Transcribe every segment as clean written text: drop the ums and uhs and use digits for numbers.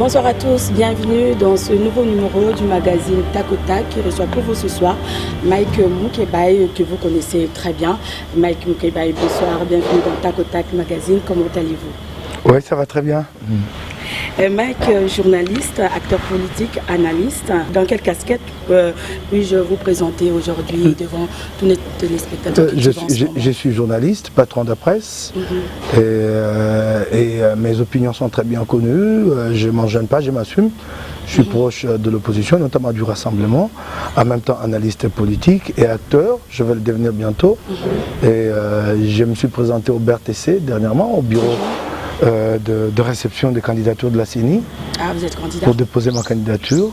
Bonsoir à tous, bienvenue dans ce nouveau numéro du magazine Tac au Tac qui reçoit pour vous ce soir Mike Moukebaye que vous connaissez très bien. Mike Moukebaye, bonsoir, bienvenue dans Tac au Tac magazine, comment allez-vous? Oui, ça va très bien. Mike, journaliste, acteur politique, analyste, dans quelle casquette puis-je vous présenter aujourd'hui devant tous les téléspectateurs je suis journaliste, patron de presse, et mes opinions sont très bien connues, je ne m'en gêne pas, je m'assume. Je suis proche de l'opposition, notamment du Rassemblement, en même temps analyste politique et acteur, je vais le devenir bientôt. Et je me suis présenté au BRTC dernièrement, au bureau de réception des candidatures de la CENI. Ah, vous êtes candidat. Pour déposer ma candidature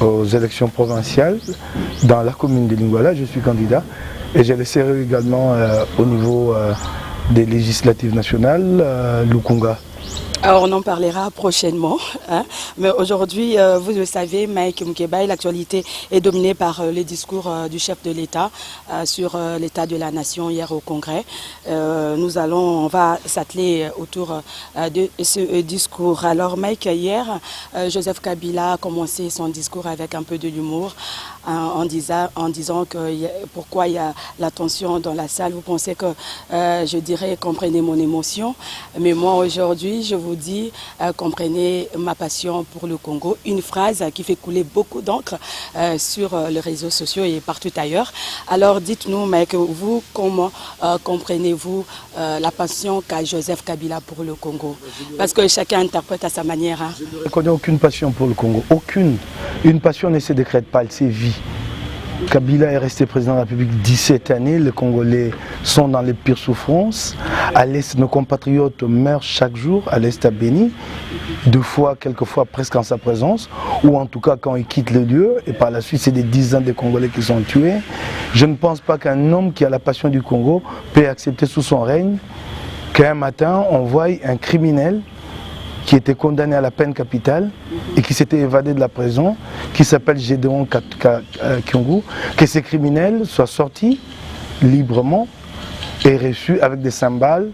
aux élections provinciales dans la commune de Lingouala. Je suis candidat et j'ai laissé également au niveau des législatives nationales, Lukunga. Alors on en parlera prochainement, hein. Mais aujourd'hui, vous le savez, Mike Moukebaye, l'actualité est dominée par les discours du chef de l'État sur l'état de la nation hier au Congrès. On va s'atteler autour de ce discours. Alors Mike, hier, Joseph Kabila a commencé son discours avec un peu de l'humour en disant que pourquoi il y a la tension dans la salle. Vous pensez que, je dirais, comprenez mon émotion, mais moi aujourd'hui, je vous dis, comprenez ma passion pour le Congo. Une phrase qui fait couler beaucoup d'encre sur les réseaux sociaux et partout ailleurs. Alors dites-nous, Mike, vous, comment comprenez-vous la passion qu'a Joseph Kabila pour le Congo? Parce que chacun interprète à sa manière. Hein. Je ne connais aucune passion pour le Congo, aucune. Une passion ne se décrète pas, elle sévit. Kabila est resté président de la République 17 années, les Congolais sont dans les pires souffrances. À l'Est, nos compatriotes meurent chaque jour, à l'Est à Béni, 2 fois, quelquefois presque en sa présence, ou en tout cas quand il quitte le lieu, et par la suite c'est des dizaines de Congolais qui sont tués. Je ne pense pas qu'un homme qui a la passion du Congo peut accepter sous son règne qu'un matin on voie un criminel qui était condamné à la peine capitale et qui s'était évadé de la prison, qui s'appelle Gédéon Kyungu, que ces criminels soient sortis librement et reçus avec des cymbales,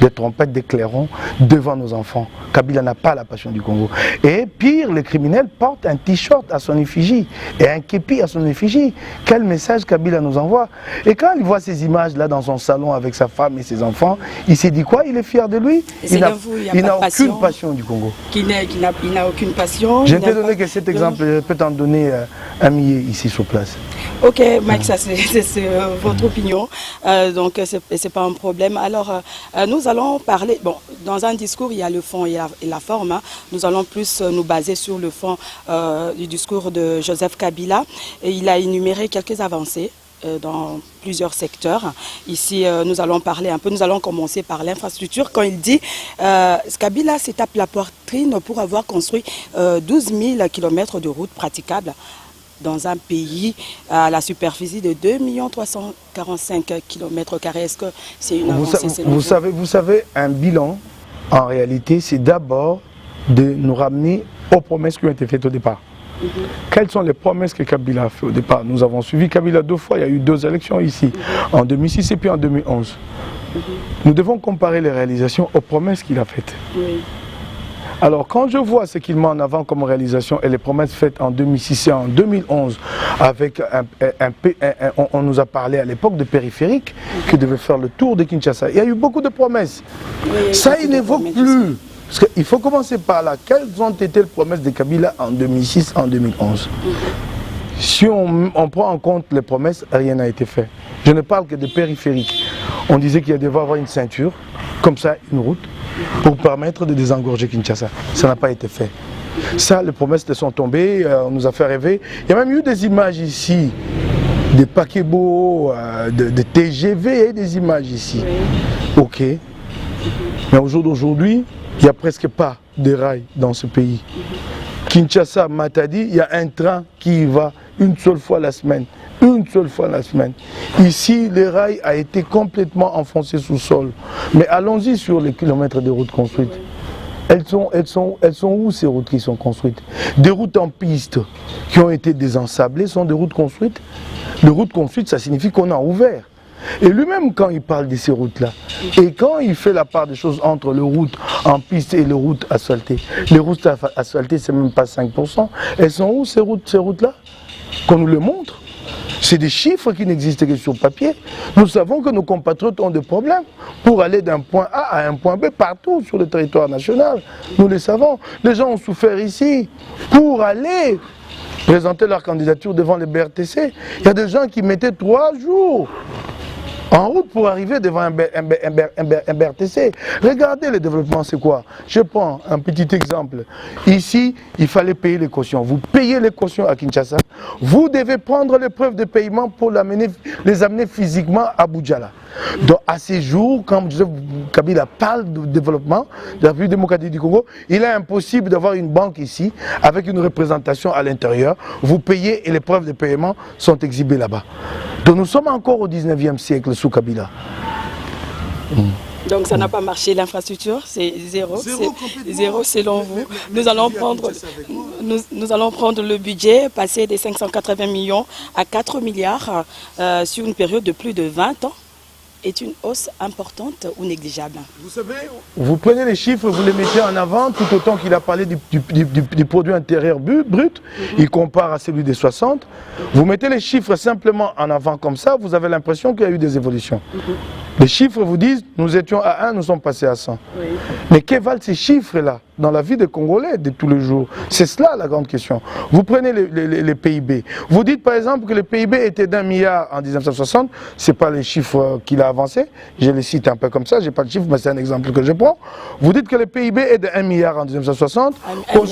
des trompettes, des clairons devant nos enfants. Kabila n'a pas la passion du Congo. Et pire, les criminels portent un t-shirt à son effigie et un képi à son effigie. Quel message Kabila nous envoie? Et quand il voit ces images-là dans son salon avec sa femme et ses enfants, il s'est dit quoi? Il est fier de lui? Il n'a aucune passion du Congo. Il n'a aucune passion. Je t'ai donné que cet exemple, je peux t'en donner un millier ici sur place. Ok, Mike, ça c'est votre opinion, donc c'est pas un problème. Alors, nous allons parler, bon, dans un discours, il y a le fond et la forme. Hein. Nous allons plus nous baser sur le fond du discours de Joseph Kabila. Et il a énuméré quelques avancées dans plusieurs secteurs. Ici, nous allons parler un peu, nous allons commencer par l'infrastructure. Quand il dit, Kabila se tape la poitrine pour avoir construit 12 000 km de routes praticables dans un pays à la superficie de 2 345 km². Est-ce que c'est une avancée? Vous savez, un bilan, en réalité, c'est d'abord de nous ramener aux promesses qui ont été faites au départ. Quelles sont les promesses que Kabila a fait au départ? Nous avons suivi Kabila 2 fois, il y a eu 2 élections ici, en 2006 et puis en 2011. Nous devons comparer les réalisations aux promesses qu'il a faites. Alors quand je vois ce qu'il met en avant comme réalisation et les promesses faites en 2006 et en 2011, avec on nous a parlé à l'époque de périphérique qui devait faire le tour de Kinshasa. Il y a eu beaucoup de promesses. Ça, il n'évoque plus. Parce qu'il faut commencer par là. Quelles ont été les promesses de Kabila en 2006 et en 2011? Si on prend en compte les promesses, rien n'a été fait. Je ne parle que de périphérique. On disait qu'il devait avoir une ceinture, comme ça, une route, pour permettre de désengorger Kinshasa. Ça n'a pas été fait. Ça, les promesses sont tombées, on nous a fait rêver. Il y a même eu des images ici, des paquebots, de TGV, et des images ici. Ok. Mais au jour d'aujourd'hui, il n'y a presque pas de rails dans ce pays. Kinshasa, Matadi, il y a un train qui y va une seule fois la semaine. Une seule fois la semaine. Ici, les rails a été complètement enfoncés sous sol. Mais allons-y sur les kilomètres de routes construites. Elles sont où ces routes qui sont construites? Des routes en piste qui ont été désensablées sont des routes construites. Les routes construites, ça signifie qu'on a ouvert. Et lui-même, quand il parle de ces routes-là, et quand il fait la part des choses entre les routes en piste et les routes asphaltées, les routes asphaltées, c'est même pas 5%. Elles sont où ces routes-là? Qu'on nous le montre. C'est des chiffres qui n'existent que sur papier. Nous savons que nos compatriotes ont des problèmes pour aller d'un point A à un point B partout sur le territoire national. Nous le savons. Les gens ont souffert ici pour aller présenter leur candidature devant les BRTC. Il y a des gens qui mettaient 3 jours en route pour arriver devant un BRTC. Regardez le développement, c'est quoi? Je prends un petit exemple. Ici, il fallait payer les cautions. Vous payez les cautions à Kinshasa. Vous devez prendre les preuves de paiement pour les amener physiquement à Boudjala. Donc, à ces jours, quand Joseph Kabila parle de développement de la République démocratique du Congo, il est impossible d'avoir une banque ici avec une représentation à l'intérieur. Vous payez et les preuves de paiement sont exhibées là-bas. Donc, nous sommes encore au 19e siècle sous Kabila. Donc ça n'a pas marché, l'infrastructure, c'est zéro. Zéro selon vous. Nous allons prendre le budget, passer des 580 millions à 4 milliards sur une période de plus de 20 ans. Est une hausse importante ou négligeable? Vous savez, vous prenez les chiffres, vous les mettez en avant, tout autant qu'il a parlé du produit intérieur brut, il compare à celui des 60. Vous mettez les chiffres simplement en avant comme ça, vous avez l'impression qu'il y a eu des évolutions. Les chiffres vous disent, nous étions à 1, nous sommes passés à 100. Oui. Mais que valent ces chiffres-là dans la vie des Congolais de tous les jours? C'est cela la grande question. Vous prenez les PIB. Vous dites par exemple que le PIB était d'1 milliard en 1960. Ce n'est pas les chiffres qu'il a avancés. Je les cite un peu comme ça. Je n'ai pas de chiffres, mais c'est un exemple que je prends. Vous dites que le PIB est de 1 milliard en 1960. Qu'au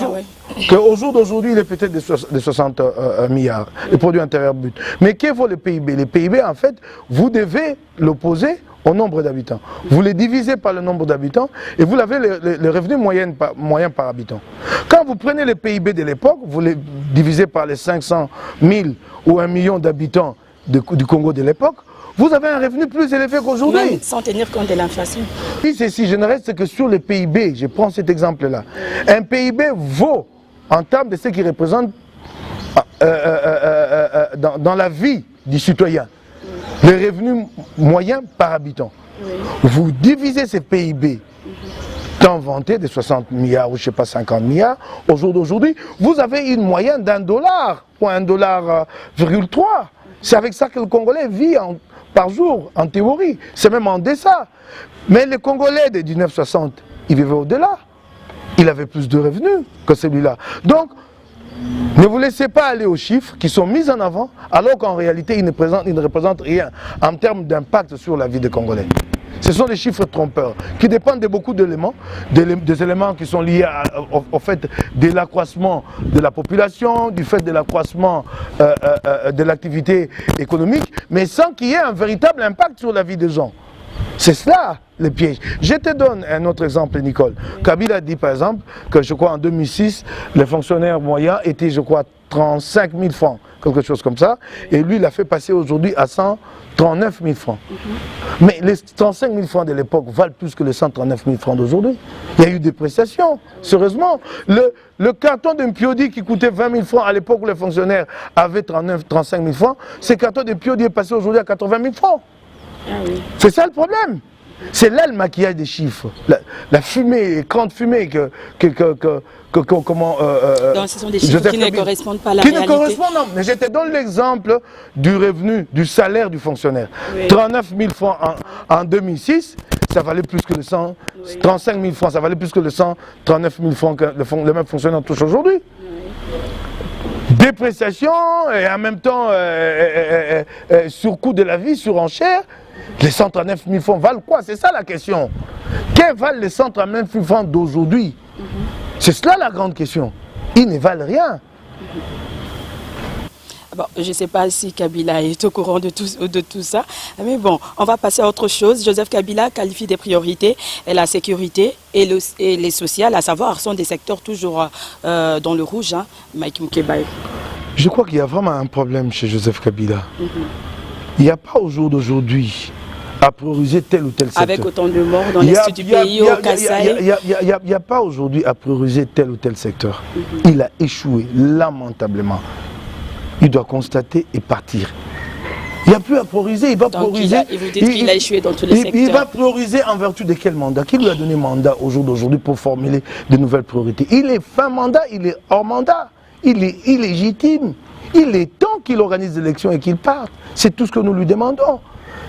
jour d'aujourd'hui, il est peut-être de 60 milliards, le produit intérieur brut. Mais que vaut le PIB? Le PIB, en fait, vous devez l'opposer au nombre d'habitants. Vous les divisez par le nombre d'habitants et vous avez le revenu moyen par habitant. Quand vous prenez le PIB de l'époque, vous les divisez par les 500 000 ou 1 million d'habitants du Congo de l'époque, vous avez un revenu plus élevé qu'aujourd'hui. Sans tenir compte de l'inflation. Si je ne reste que sur le PIB, je prends cet exemple-là. Un PIB vaut, en termes de ce qui représente dans la vie du citoyen, le revenu moyen par habitant. Oui. Vous divisez ces PIB, tant vanté de 60 milliards ou je ne sais pas 50 milliards, au jour d'aujourd'hui, vous avez une moyenne d'$1 ou $1,3. C'est avec ça que le Congolais vit par jour, en théorie. C'est même en deçà. Mais le Congolais de 1960, il vivait au-delà. Il avait plus de revenus que celui-là. Donc, ne vous laissez pas aller aux chiffres qui sont mis en avant, alors qu'en réalité, ils ne représentent rien en termes d'impact sur la vie des Congolais. Ce sont des chiffres trompeurs qui dépendent de beaucoup d'éléments, des éléments qui sont liés au fait de l'accroissement de la population, du fait de l'accroissement de l'activité économique, mais sans qu'il y ait un véritable impact sur la vie des gens. C'est cela le piège. Je te donne un autre exemple, Nicole. Kabila dit par exemple que je crois en 2006, le fonctionnaire moyen était, je crois, 35 000 francs, quelque chose comme ça. Et lui, il l'a fait passer aujourd'hui à 139 000 francs. Mais les 35 000 francs de l'époque valent plus que les 139 000 francs d'aujourd'hui. Il y a eu des prestations, sérieusement. Le carton d'un Piodi qui coûtait 20 000 francs à l'époque où les fonctionnaires avaient 35 000 francs, ce carton de Piodi est passé aujourd'hui à 80 000 francs. Ah oui. C'est ça le problème. C'est là le maquillage des chiffres, la fumée, grande fumée comment... Donc ce sont des chiffres qui ne correspondent pas à la réalité. Qui ne correspondent, non. Mais je te donne l'exemple du revenu, du salaire du fonctionnaire. Oui. 39 000 francs en 2006, ça valait plus que le 100... Oui. 35 000 francs, ça valait plus que le 139 000 francs que le même fonctionnaire touche aujourd'hui. Oui. Dépréciation et en même temps surcoût de la vie, surenchère. Les 139 000 francs valent quoi? C'est ça la question. Que valent les 139 000 francs d'aujourd'hui? C'est cela la grande question. Ils ne valent rien. Bon, je ne sais pas si Kabila est au courant de tout ça, mais bon, on va passer à autre chose. Joseph Kabila qualifie des priorités et la sécurité et les sociales, à savoir, sont des secteurs toujours dans le rouge, hein, Mike Moukébaye. Je crois qu'il y a vraiment un problème chez Joseph Kabila. Il n'y a pas au jour d'aujourd'hui à prioriser tel ou tel secteur. Avec autant de morts dans l'est du pays, au Kasaï. Il n'y a pas aujourd'hui à prioriser tel ou tel secteur. Il a échoué lamentablement. Il doit constater et partir. Il n'y a plus à prioriser, il va prioriser. Vous dites qu'il a échoué dans tous les secteurs. Il va prioriser en vertu de quel mandat? Qui lui a donné mandat au jour d'aujourd'hui pour formuler de nouvelles priorités? Il est fin mandat, il est hors mandat, il est illégitime. Il est temps qu'il organise des élections et qu'il parte. C'est tout ce que nous lui demandons.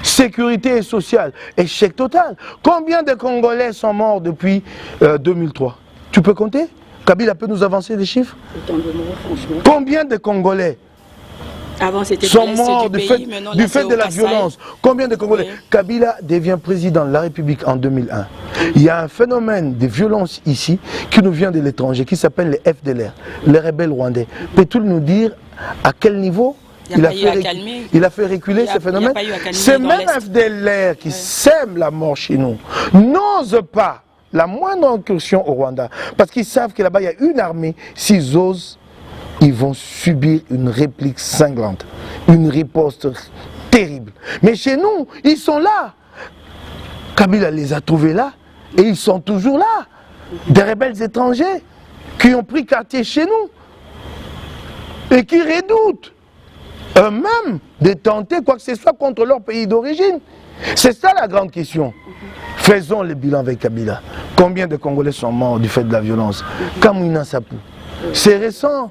Sécurité sociale, échec total. Combien de Congolais sont morts depuis 2003? Tu peux compter? Kabila peut nous avancer des chiffres? Combien de Congolais sont morts du fait de la violence? Combien de Congolais? Kabila devient président de la République en 2001. Il y a un phénomène de violence ici qui nous vient de l'étranger, qui s'appelle les FDLR, les rebelles rwandais. Peut-il nous dire à quel niveau il a fait reculer ce phénomène? C'est même FDLR qui sème la mort chez nous, n'ose pas la moindre incursion au Rwanda, parce qu'ils savent que là-bas il y a une armée, s'ils osent, ils vont subir une réplique cinglante, une riposte terrible. Mais chez nous, ils sont là. Kabila les a trouvés là, et ils sont toujours là. Des rebelles étrangers qui ont pris quartier chez nous, et qui redoutent eux-mêmes de tenter quoi que ce soit contre leur pays d'origine. C'est ça la grande question. Faisons le bilan avec Kabila. Combien de Congolais sont morts du fait de la violence? Kamwina Sapou. C'est récent.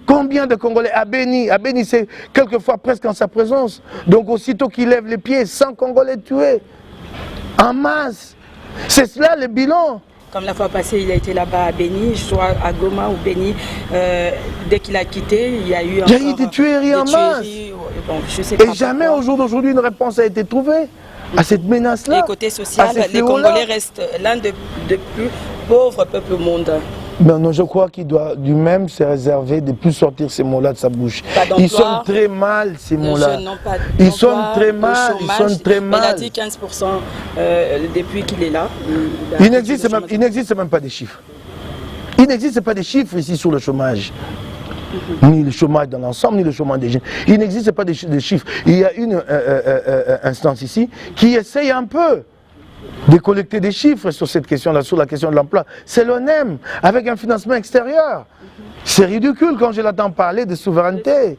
Combien de Congolais à Béni? À Béni, c'est quelquefois presque en sa présence. Donc aussitôt qu'il lève les pieds, 100 Congolais tués. En masse. C'est cela le bilan. Comme la fois passée, il a été là-bas à Béni, soit à Goma ou Béni. Dès qu'il a quitté, il y a eu des tueries en masse. Bon, je sais pas. Et jamais au jour d'aujourd'hui une réponse a été trouvée à cette menace-là. Et côté social, les Congolais restent l'un des plus pauvres peuples au monde. Ben non, je crois qu'il doit lui-même se réserver de ne plus sortir ces mots-là de sa bouche. Ils sont très mal, ces mots-là. Ils sont très mal, ils sont très mal. Il a dit 15% depuis qu'il est là. Il n'existe même pas de chiffres. Il n'existe pas de chiffres ici sur le chômage. Ni le chômage dans l'ensemble, ni le chômage des jeunes. Il n'existe pas de chiffres. Il y a une instance ici qui essaye un peu de collecter des chiffres sur cette question-là, sur la question de l'emploi. C'est l'ONEM, avec un financement extérieur. C'est ridicule quand je l'entends parler de souveraineté.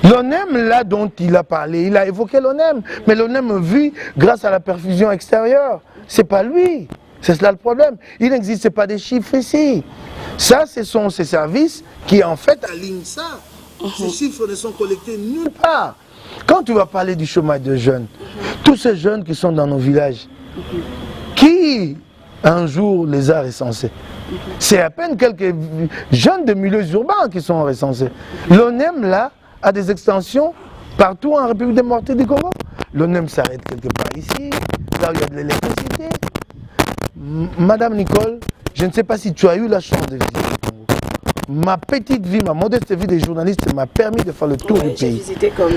L'ONEM, là dont il a parlé, il a évoqué l'ONEM, mais l'ONEM vit grâce à la perfusion extérieure. C'est pas lui. C'est cela le problème. Il n'existe pas de chiffres ici. Ça, ce sont ces services qui, en fait, alignent ça. Ces chiffres ne sont collectés nulle part. Quand tu vas parler du chômage de jeunes, tous ces jeunes qui sont dans nos villages, qui un jour les a recensés? C'est à peine quelques jeunes de milieux urbains qui sont recensés. L'ONEM, là, a des extensions partout en République démocratique du Congo. L'ONEM s'arrête quelque part ici, là où il y a de l'électricité. Madame Nicole, je ne sais pas si tu as eu la chance de visiter le Congo. Ma petite vie, ma modeste vie de journaliste m'a permis de faire le tour du pays.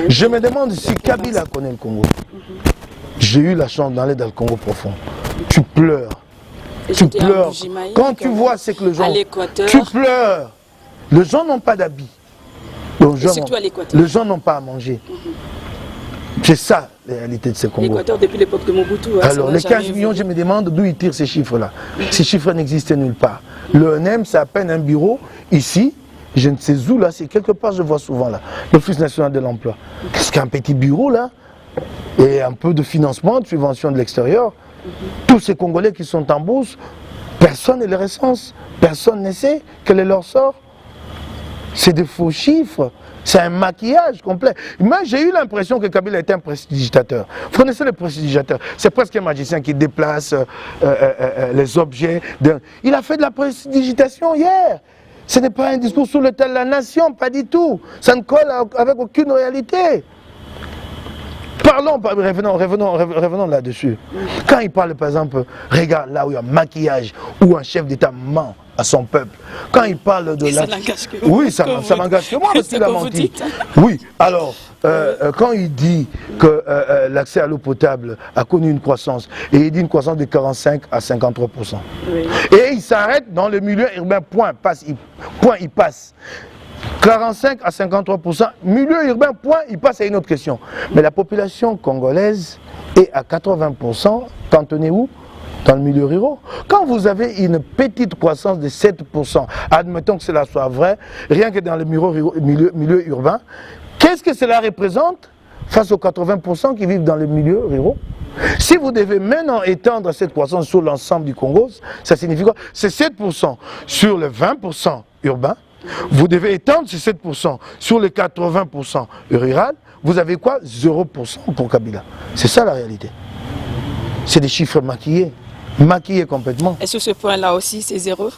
Je me demande si Kabila connaît le Congo. J'ai eu la chance d'aller dans le Congo profond. Tu pleures. Tu pleures. Quand tu vois ce que les gens... Tu pleures. Les gens n'ont pas d'habits. Les gens n'ont pas à manger. C'est ça la réalité de ce Congo. L'Équateur depuis l'époque de Mobutu. Alors les 15 millions, je me demande d'où ils tirent ces chiffres-là. Ces chiffres n'existent nulle part. L'ONEM, c'est à peine un bureau ici. Je ne sais où là, c'est quelque part, je vois souvent là. L'Office national de l'emploi. Qu'est-ce qu'un petit bureau là? Et un peu de financement, de subvention de l'extérieur. Tous ces Congolais qui sont en bourse, personne ne les recense. Personne ne sait quel est leur sort. C'est des faux chiffres. C'est un maquillage complet. Moi, j'ai eu l'impression que Kabila était un prestidigitateur. Vous connaissez le prestidigitateur? C'est presque un magicien qui déplace les objets. Il a fait de la prestidigitation hier. Ce n'est pas un discours sur l'état de la nation, pas du tout. Ça ne colle avec aucune réalité. Parlons, revenons là-dessus. Quand il parle, par exemple, regarde là où il y a un maquillage, où un chef d'État ment à son peuple. Quand il parle de la... Oui, ça m'engage que moi, parce qu'il a menti. Oui, alors, quand il dit que l'accès à l'eau potable a connu une croissance, et il dit une croissance de 45 à 53%. Oui. Et il s'arrête dans le milieu urbain, point, il passe. 45 à 53%, milieu urbain, point, il passe à une autre question. Mais la population congolaise est à 80%, cantonnée où? Dans le milieu rural. Quand vous avez une petite croissance de 7%, admettons que cela soit vrai, rien que dans le milieu urbain, que Qu'est-ce que cela représente face aux 80% qui vivent dans les milieux ruraux? Si vous devez maintenant étendre cette croissance sur l'ensemble du Congo, ça signifie quoi? C'est 7% sur les 20% urbains. Vous devez étendre ces 7% sur les 80% rural. Vous avez quoi? 0% pour Kabila. C'est ça la réalité. C'est des chiffres maquillés. Maquillé complètement. Et sur ce point-là aussi, c'est zéro.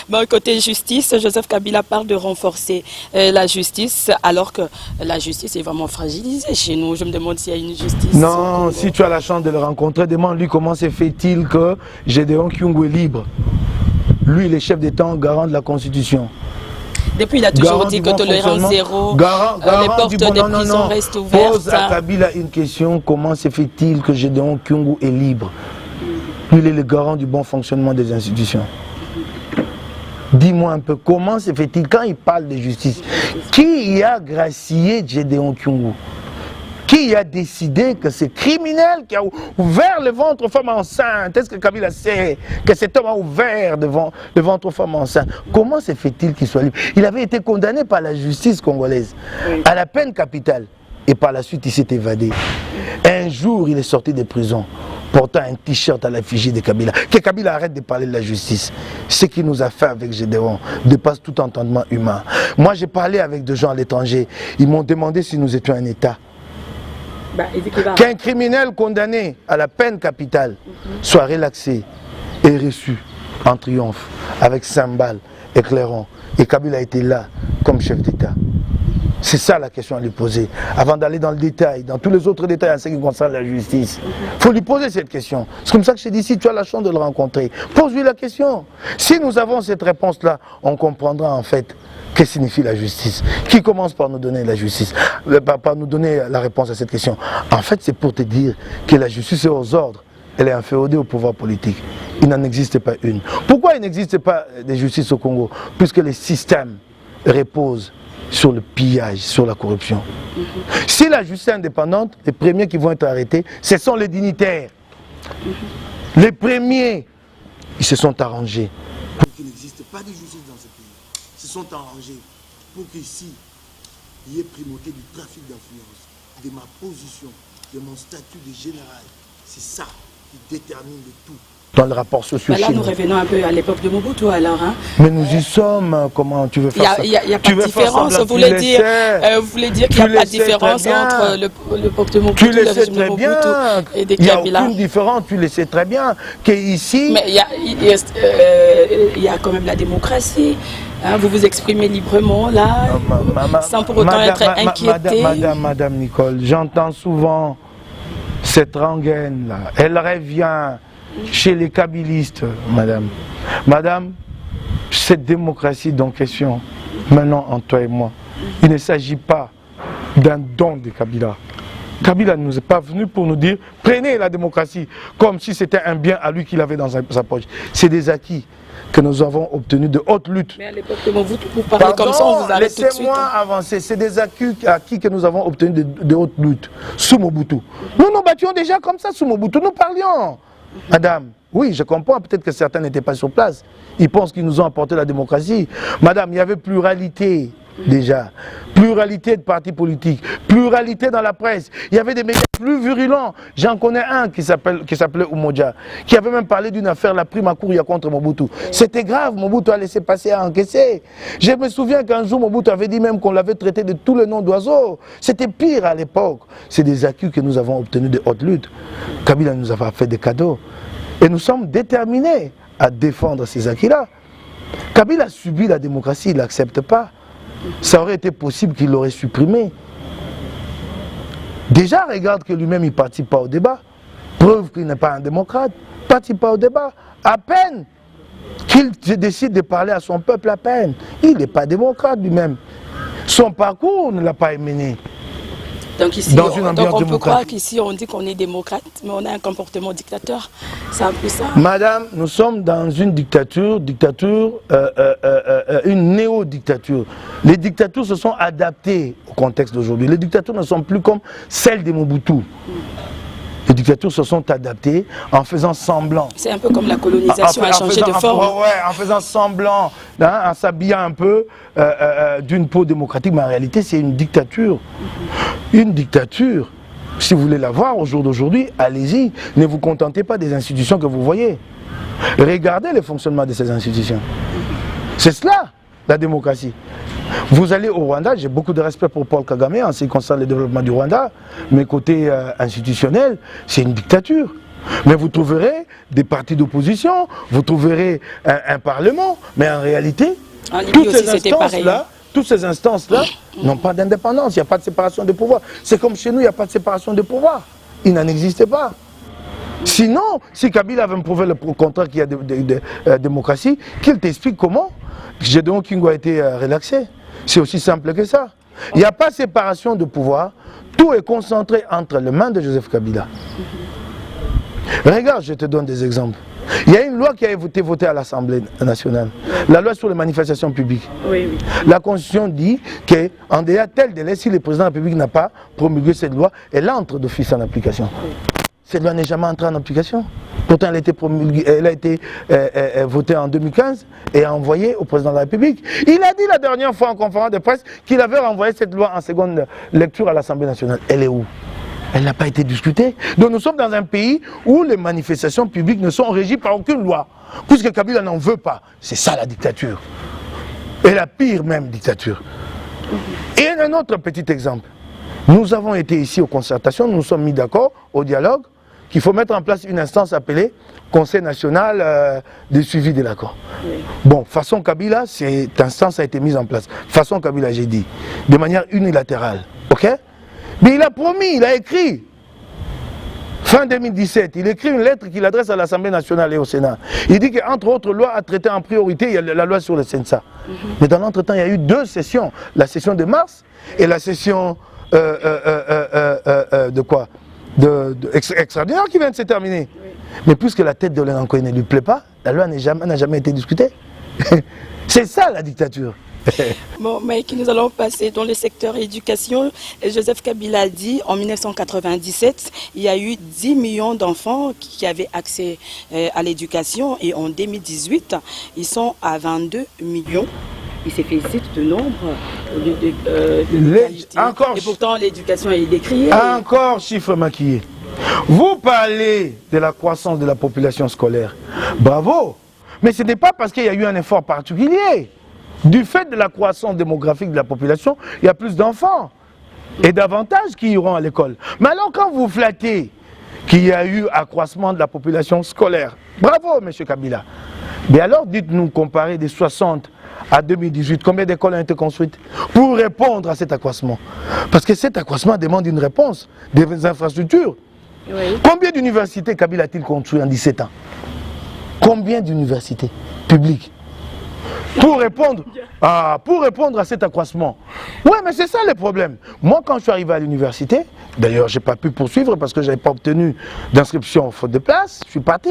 Bon, côté justice, Joseph Kabila parle de renforcer la justice, alors que la justice est vraiment fragilisée chez nous. Je me demande s'il y a une justice. Non, si tu as la chance de le rencontrer, demande-lui comment se fait-il que Gédéon Kyungu est libre. Lui, il est chef d'État, garant de la Constitution. Depuis, il a toujours dit que tolérance zéro, les portes des prisons restent ouvertes. Pose à Kabila une question, comment se fait-il que Gédéon Kyungu est libre? Lui, il est le garant du bon fonctionnement des institutions. Dis-moi un peu, comment se fait-il, quand il parle de justice, qui a gracié Gédéon Kyungu? Qui a décidé que c'est criminel qui a ouvert le ventre aux femmes enceintes? Est-ce que Kabila sait que cet homme a ouvert le ventre aux femmes enceintes? Comment se fait-il qu'il soit libre? Il avait été condamné par la justice congolaise à la peine capitale. Et par la suite, il s'est évadé. Un jour, il est sorti de prison, portant un t-shirt à l'effigie de Kabila. Que Kabila arrête de parler de la justice. Ce qu'il nous a fait avec Gédéon dépasse tout entendement humain. Moi, j'ai parlé avec des gens à l'étranger. Ils m'ont demandé si nous étions un État. Qu'un criminel condamné à la peine capitale soit relaxé et reçu en triomphe avec 5 balles éclairant. Et Kabila était là comme chef d'État. C'est ça la question à lui poser. Avant d'aller dans le détail, dans tous les autres détails en ce qui concerne la justice, il faut lui poser cette question. C'est comme ça que je te dis, si tu as la chance de le rencontrer, pose-lui la question. Si nous avons cette réponse-là, on comprendra en fait que signifie la justice. Qui commence par nous donner la justice, par nous donner la réponse à cette question? En fait, c'est pour te dire que la justice est aux ordres. Elle est inféodée au pouvoir politique. Il n'en existe pas une. Pourquoi il n'existe pas de justice au Congo? Puisque les systèmes reposent sur le pillage, sur la corruption. Si la justice est indépendante, les premiers qui vont être arrêtés, ce sont les dignitaires. Les premiers, ils se sont arrangés pour qu'il n'existe pas de justice dans ce pays. Ils se sont arrangés pour qu'ici, il y ait primauté du trafic d'influence, de ma position, de mon statut de général. C'est ça qui détermine le tout. Dans le rapport social. Là, nous revenons un peu à l'époque de Mobutu, alors. Hein. Mais nous y sommes. Comment tu veux faire ça? Il n'y a pas de différence. Vous voulez dire qu'il n'y a pas de différence entre l'époque de Mobutu et le régime de Mobutu et de Kabila? Il n'y a aucune différence. Tu le sais très bien. Qu'ici. Mais il y a quand même la démocratie. Hein, vous vous exprimez librement, là, sans pour autant être inquiété. Madame Nicole, j'entends souvent cette rengaine-là. Elle revient chez les kabylistes, madame. Madame, cette démocratie en question, maintenant en toi et moi, il ne s'agit pas d'un don de Kabila. Kabila ne nous est pas venu pour nous dire prenez la démocratie comme si c'était un bien à lui qu'il avait dans sa poche. C'est des acquis que nous avons obtenus de haute lutte. Mais à l'époque de Mobutu, vous parlez comme ça, on vous arrête tout de suite. Laissez-moi avancer. C'est des acquis que nous avons obtenus de haute lutte sous Mobutu. Nous nous battions déjà comme ça sous Mobutu. Nous parlions. Madame, oui, je comprends, peut-être que certains n'étaient pas sur place. Ils pensent qu'ils nous ont apporté la démocratie. Madame, il y avait pluralité déjà. Pluralité de partis politiques, pluralité dans la presse. Il y avait des médias plus virulents. J'en connais un qui s'appelait Umoja, qui avait même parlé d'une affaire, la prime à Kouria contre Mobutu. C'était grave, Mobutu a laissé passer à encaisser. Je me souviens qu'un jour, Mobutu avait dit même qu'on l'avait traité de tous les noms d'oiseaux. C'était pire à l'époque. C'est des acquis que nous avons obtenus de haute lutte. Kabila nous a fait des cadeaux. Et nous sommes déterminés à défendre ces acquis-là. Kabila a subi la démocratie, il ne l'accepte pas. Ça aurait été possible qu'il l'aurait supprimé. Déjà, regarde que lui-même, il ne participe pas au débat. Preuve qu'il n'est pas un démocrate. Il ne participe pas au débat. À peine qu'il décide de parler à son peuple, à peine. Il n'est pas démocrate lui-même. Son parcours ne l'a pas mené. Donc ici, on peut croire qu'ici on dit qu'on est démocrate, mais on a un comportement dictateur. C'est un peu ça. Madame, nous sommes dans une dictature, une néo-dictature. Les dictatures se sont adaptées au contexte d'aujourd'hui. Les dictatures ne sont plus comme celles de Mobutu. Les dictatures se sont adaptées en faisant semblant. C'est un peu comme la colonisation a changé de forme. En faisant semblant, en s'habillant un peu d'une peau démocratique, mais en réalité c'est une dictature. Une dictature, si vous voulez la voir au jour d'aujourd'hui, allez-y. Ne vous contentez pas des institutions que vous voyez. Regardez le fonctionnement de ces institutions. C'est cela, la démocratie. Vous allez au Rwanda, j'ai beaucoup de respect pour Paul Kagame en ce qui concerne le développement du Rwanda, mais côté institutionnel, c'est une dictature. Mais vous trouverez des partis d'opposition, vous trouverez un parlement, mais en réalité, toutes ces instances-là n'ont pas d'indépendance, il n'y a pas de séparation de pouvoir. C'est comme chez nous, il n'y a pas de séparation de pouvoir. Il n'en existe pas. Sinon, si Kabila avait prouvé le contraire qu'il y a de démocratie, qu'il t'explique comment Gédéon Kingo a été relaxé. C'est aussi simple que ça. Il n'y a pas de séparation de pouvoir. Tout est concentré entre les mains de Joseph Kabila. Regarde, je te donne des exemples. Il y a une loi qui a été votée à l'Assemblée nationale. La loi sur les manifestations publiques. Oui, oui. La Constitution dit qu'en tel délai, si le président de la République n'a pas promulgué cette loi, elle entre d'office en application. Cette loi n'est jamais entrée en application. Pourtant, elle a été votée en 2015 et envoyée au président de la République. Il a dit la dernière fois en conférence de presse qu'il avait renvoyé cette loi en seconde lecture à l'Assemblée nationale. Elle est où? Elle n'a pas été discutée. Donc nous sommes dans un pays où les manifestations publiques ne sont régies par aucune loi. Puisque Kabila n'en veut pas. C'est ça la dictature. Et la pire même dictature. Et un autre petit exemple. Nous avons été ici aux concertations, nous nous sommes mis d'accord au dialogue qu'il faut mettre en place une instance appelée Conseil national de suivi de l'accord. Oui. Bon, façon Kabila, cette instance a été mise en place. Façon Kabila, j'ai dit, de manière unilatérale. Ok? Mais il a promis, il a écrit. Fin 2017, il écrit une lettre qu'il adresse à l'Assemblée nationale et au Sénat. Il dit qu'entre autres lois à traiter en priorité, il y a la loi sur le CENSA. Mais dans l'entretemps, il y a eu 2 sessions. La session de mars et la session de quoi? Extraordinaire qui vient de se terminer. Oui. Mais puisque la tête de l'Encoï ne lui plaît pas, la loi n'a jamais été discutée. C'est ça la dictature. Bon, Mike, nous allons passer dans le secteur éducation. Joseph Kabila dit en 1997, il y a eu 10 millions d'enfants qui avaient accès à l'éducation et en 2018, ils sont à 22 millions. Il se félicite de nombre encore, et pourtant l'éducation est décriée. Encore chiffre maquillé. Vous parlez de la croissance de la population scolaire. Bravo. Mais ce n'est pas parce qu'il y a eu un effort particulier. Du fait de la croissance démographique de la population, il y a plus d'enfants et davantage qui iront à l'école. Mais alors quand vous flattez qu'il y a eu accroissement de la population scolaire, bravo M. Kabila. Mais alors dites-nous, comparé des 60 à 2018, combien d'écoles ont été construites pour répondre à cet accroissement? Parce que cet accroissement demande une réponse, des infrastructures. Oui. Combien d'universités Kabila a-t-il construit en 17 ans? Combien d'universités publiques pour répondre à cet accroissement? Oui, mais c'est ça le problème. Moi, quand je suis arrivé à l'université, d'ailleurs, je n'ai pas pu poursuivre parce que je n'avais pas obtenu d'inscription faute de place, je suis parti.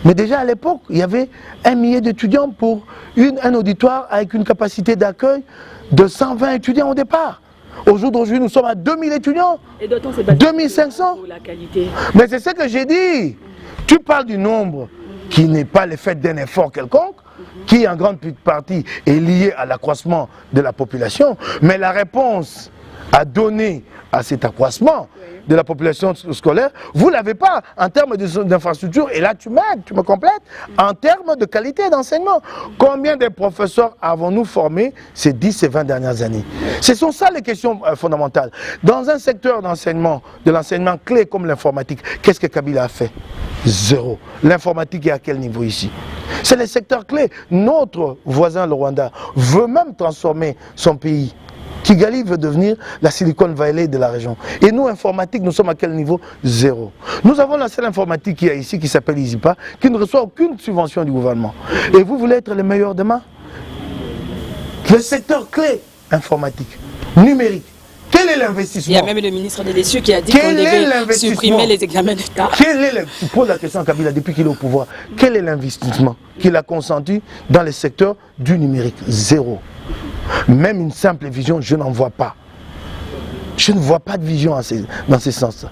Mais déjà à l'époque, il y avait 1 millier d'étudiants pour un auditoire avec une capacité d'accueil de 120 étudiants au départ. Aujourd'hui, nous sommes à 2000 étudiants. Et 2500. Pour la qualité. Mais c'est ce que j'ai dit. Tu parles du nombre qui n'est pas le fait d'un effort quelconque, qui en grande partie est lié à l'accroissement de la population, mais la réponse à donner à cet accroissement de la population scolaire, vous ne l'avez pas en termes d'infrastructure, et là tu m'aides, tu me complètes, en termes de qualité d'enseignement. Combien de professeurs avons-nous formés ces 10 et 20 dernières années? Ce sont ça les questions fondamentales. Dans un secteur d'enseignement, de l'enseignement clé comme l'informatique, qu'est-ce que Kabila a fait? Zéro. L'informatique est à quel niveau ici? C'est le secteur clé. Notre voisin, le Rwanda, veut même transformer son pays. Kigali veut devenir la Silicon Valley de la région. Et nous, informatique, nous sommes à quel niveau? Zéro. Nous avons la seule informatique qu'il y a ici, qui s'appelle Isipa, qui ne reçoit aucune subvention du gouvernement. Et vous voulez être les meilleurs demain? Le secteur clé informatique, numérique. Quel est l'investissement? Il y a même le ministre des Cieux qui a dit qu'on devait supprimer les examens d'État. Tu poses la question à Kabila depuis qu'il est au pouvoir. Quel est l'investissement qu'il a consenti dans le secteur du numérique? Zéro. Même une simple vision, je n'en vois pas. Je ne vois pas de vision dans ce sens.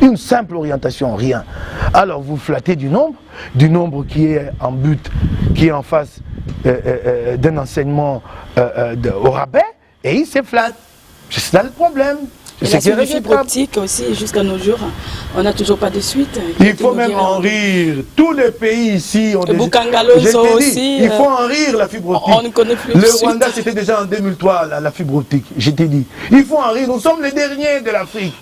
Une simple orientation, rien. Alors vous flattez du nombre qui est en but, qui est en face d'un enseignement au rabais, et il se flatte. C'est ça le problème. Et la fibre optique aussi, jusqu'à nos jours, on n'a toujours pas de suite. Il faut même en rire. Tous les pays ici ont des... aussi. Il faut en rire, la fibre optique. On ne connaît plus le Rwanda, c'était déjà en 2003, la fibre optique. Je t'ai dit. Il faut en rire. Nous sommes les derniers de l'Afrique.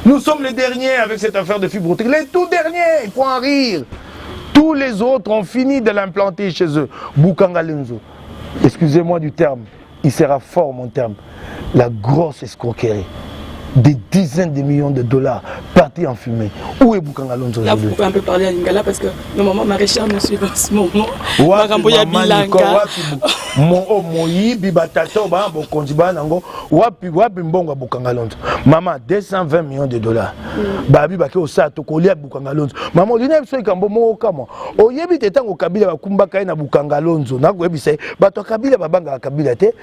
Nous sommes les derniers avec cette affaire de fibre optique. Les tout derniers, il faut en rire. Tous les autres ont fini de l'implanter chez eux. Bukanga Lenzo. Excusez-moi du terme. Il sera fort, mon terme. La grosse escroquerie. Des dizaines de millions de dollars partis en fumée. Où est Bukanga Lonzo? Là, vous pouvez un peu parler à Lingala parce que nos mamans maraîchères nous suivent en ce moment. Wapi mbongo Bukanga Lonzo. Maman, 220 millions de dollars. Babi bake osato kolia Bukanga Lonzo. Maman, lina biso ikambo moko kama. Oyebi te tango Kabila bakumbaka na Bukanga Lonzo. Nakoyebisa bato Kabila babanga Kabila te.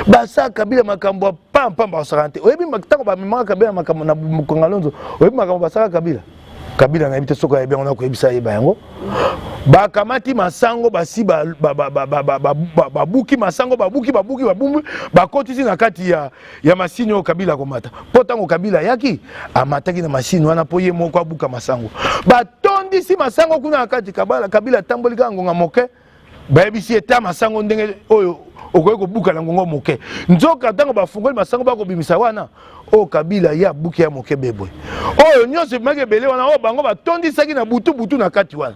Basa Kabila makambo pam basarante. Oyebi makitako ba mema Kabila makambo na Bukanga Lonzo. Oyebi makambo basara Kabila. Kabila na ebite soko yebe on ko yebisa yeba yango. Ba kamati masango basi babuki masango babuki ba kotisi na kati ya masini o Kabila komata. Potango Kabila yaki amataki na masini wana poye moko abuka masango. Ba tondisi masango kuna kati Kabila tambolika ngonga moke. Ba ebisi eta masango ndenge oyo okoyeko buka na ngongo moke. Nzoka tango bafungoli masango bako bimisa wana. O Kabila ya buki ya moke bebwe. Oyo nyonso make bele wana o bango batondisaki na butu na kati wana.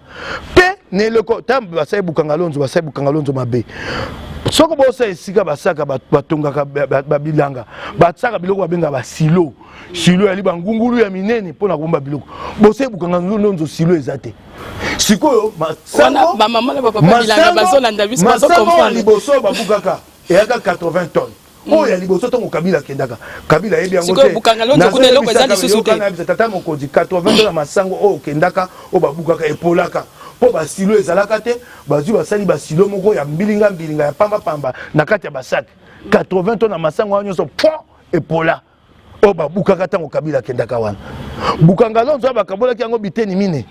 Pe ne leko tam basai Bukanga Lonzo mabe. Soko bosa esika basaka batongaka babilanga. Batsaka biloko babenga ba silo. Silo ali bangungulu ya minene pona komba biloko. Bosa Bukanga Lonzo silo ezate. Sikoyo masango ba maman na papa bilanga bazolanda biso bazo comprendre. Liboso babukaka eyaka 80 tonnes. Oh ya liboso tongo Kabila kendaka. Kabila yebi yango te. Sikoyo Bukanga Lonzo kuna eloko ezali lisusu te. Tata mokonzi 80 tonnes masango o kendaka o babukaka epolaka. Po basilo ezalaka te, bazwi basali basilo moko ya mbilinga ya pamba na kati ya basaki. 80 tonnes masango wa nyonso po epola. O babukaka tango Kabila kendaka wana. Bukanga Lonzo bakabolaki yango biteni mine.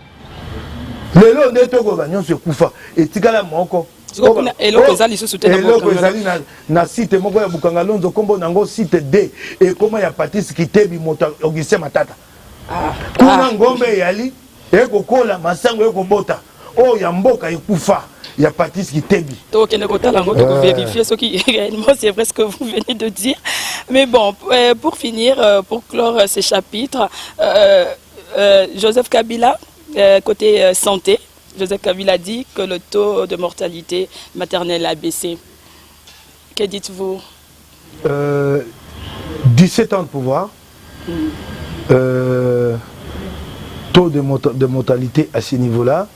Lelo nde tokoka nyonso ekufa etikala moko. Eloko ezali lisusu te na eloko ezali na site moko ya Bukanga Lonzo kombo nango site D ekoma ya Patrice Kitebi moto Augustin Matata. Kuna ngombe yali ekokola masango ekobota. Oh ya mboka ekufa ya Patrice Kitebi. Donc on a vérifier ce qui réellement c'est vrai ce que vous venez de dire. Mais bon, pour finir, pour clore ces chapitres, Joseph Kabila, côté santé, Joseph Kabila dit que le taux de mortalité maternelle a baissé. Que dites-vous? 17 ans de pouvoir, taux de mortalité à ce niveau-là.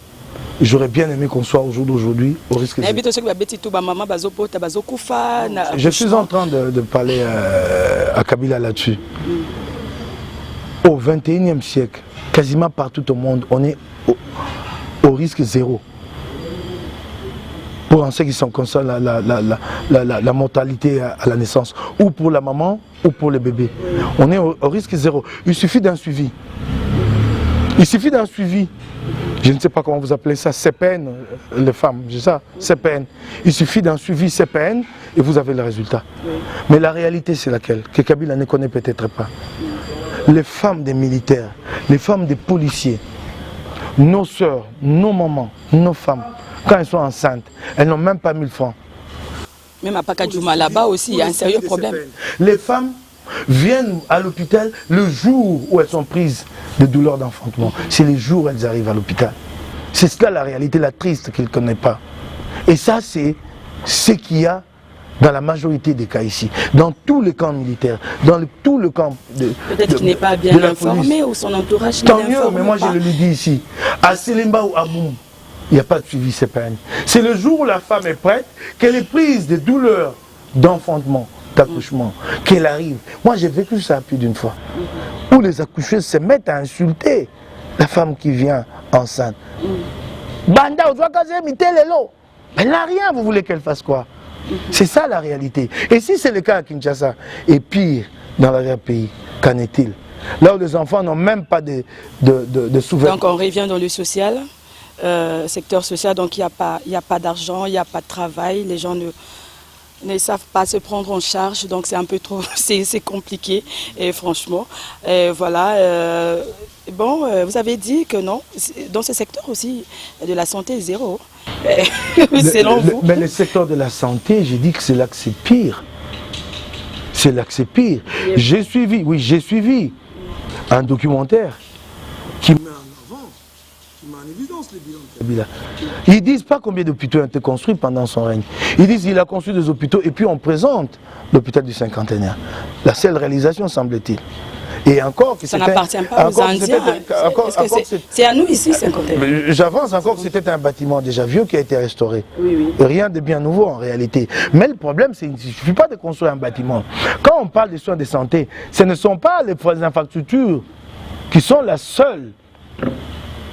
J'aurais bien aimé qu'on soit au jour d'aujourd'hui au risque de... Je suis en train de parler à Kabila là-dessus. Au 21e siècle, quasiment partout au monde, on est au risque zéro. Pour ceux qui sont concernés la mortalité à la naissance, ou pour la maman, ou pour le bébé. On est au risque zéro. Il suffit d'un suivi. Il suffit d'un suivi. Je ne sais pas comment vous appelez ça, CPN, les femmes, c'est ça, CPN. Il suffit d'un suivi CPN et vous avez le résultat. Mais la réalité, c'est laquelle? Que Kabila ne connaît peut-être pas. Les femmes des militaires, les femmes des policiers, nos sœurs, nos mamans, nos femmes, quand elles sont enceintes, elles n'ont même pas 1000 francs. Même à Pakadjouma, là-bas aussi, il y a un sérieux problème. Les femmes viennent à l'hôpital le jour où elles sont prises de douleurs d'enfantement. C'est les jours où elles arrivent à l'hôpital. C'est cela la réalité, la triste qu'elle ne connaît pas. Et ça, c'est ce qu'il y a dans la majorité des cas ici. Dans tous les camps militaires, dans tout le camp de... Peut-être qu'il n'est pas bien informé ou son entourage n'est pas informé. Tant mieux, mais moi je le dis ici. À Selemba ou à Boum, il n'y a pas de suivi CPN. C'est le jour où la femme est prête, qu'elle est prise de douleurs d'enfantement, d'accouchement, qu'elle arrive. Moi j'ai vécu ça plus d'une fois. Où les accoucheuses se mettent à insulter la femme qui vient enceinte. Banda, elle n'a rien, vous voulez qu'elle fasse quoi? C'est ça la réalité. Et si c'est le cas à Kinshasa, et pire, dans l'arrière-pays. Qu'en est-il? Là où les enfants n'ont même pas de souverain. Donc on revient dans le social, secteur social, donc il n'y a pas d'argent, il n'y a pas de travail, les gens ne savent pas se prendre en charge, donc c'est un peu trop, c'est compliqué, et franchement. Voilà. Bon, vous avez dit que non, dans ce secteur aussi, de la santé, zéro. Selon vous. Mais le secteur de la santé, j'ai dit que c'est là que c'est pire. C'est là que c'est pire. J'ai suivi un documentaire qui met en avant, qui met en évidence le bilan de Kabila. Ils disent pas combien d'hôpitaux ont été construits pendant son règne. Ils disent qu'il a construit des hôpitaux et puis on présente l'hôpital du Cinquantenaire. La seule réalisation, semble-t-il. Et encore que ça n'appartient pas aux Indiens. C'est à nous ici, Cinquantenaire. J'avance encore que c'était un bâtiment déjà vieux qui a été restauré. Oui. Rien de bien nouveau en réalité. Mais le problème, c'est qu'il ne suffit pas de construire un bâtiment. Quand on parle des soins de santé, ce ne sont pas les infrastructures qui sont la seule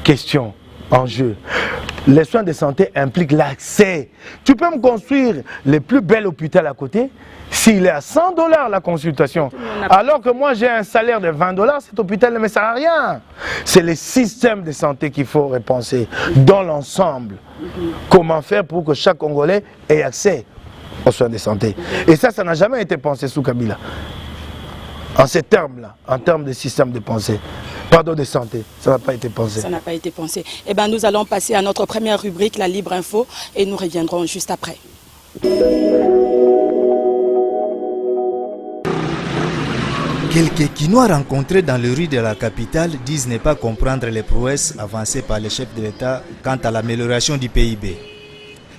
question en jeu. Les soins de santé impliquent l'accès. Tu peux me construire les plus belles hôpitaux à côté, s'il est à 100 $ la consultation, alors que moi j'ai un salaire de 20 $, cet hôpital ne me sert à rien. C'est le système de santé qu'il faut repenser dans l'ensemble. Comment faire pour que chaque Congolais ait accès aux soins de santé. Et ça n'a jamais été pensé sous Kabila. En ces termes-là, en termes de système de pensée. Pardon, de santé, ça n'a pas été pensé. Ça n'a pas été pensé. Eh bien, nous allons passer à notre première rubrique, la Libre Info, et nous reviendrons juste après. Quelques Quinois rencontrés dans les rues de la capitale disent ne pas comprendre les prouesses avancées par les chefs de l'État quant à l'amélioration du PIB.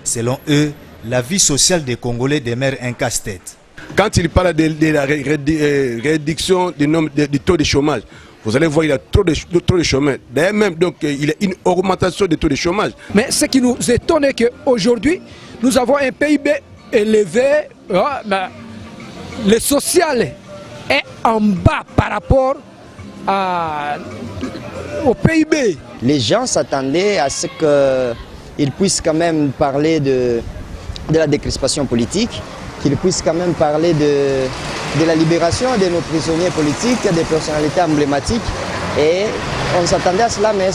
Selon eux, la vie sociale des Congolais demeure un casse-tête. Quand il parle de la réduction du taux de chômage, vous allez voir qu'il y a trop de chômage. D'ailleurs même, donc, il y a une augmentation du taux de chômage. Mais ce qui nous étonne est qu'aujourd'hui, nous avons un PIB élevé, mais le social est en bas par rapport au PIB. Les gens s'attendaient à ce qu'ils puissent quand même parler de la décrispation politique, qu'ils puissent quand même parler de la libération de nos prisonniers politiques, des personnalités emblématiques. Et on s'attendait à cela, mais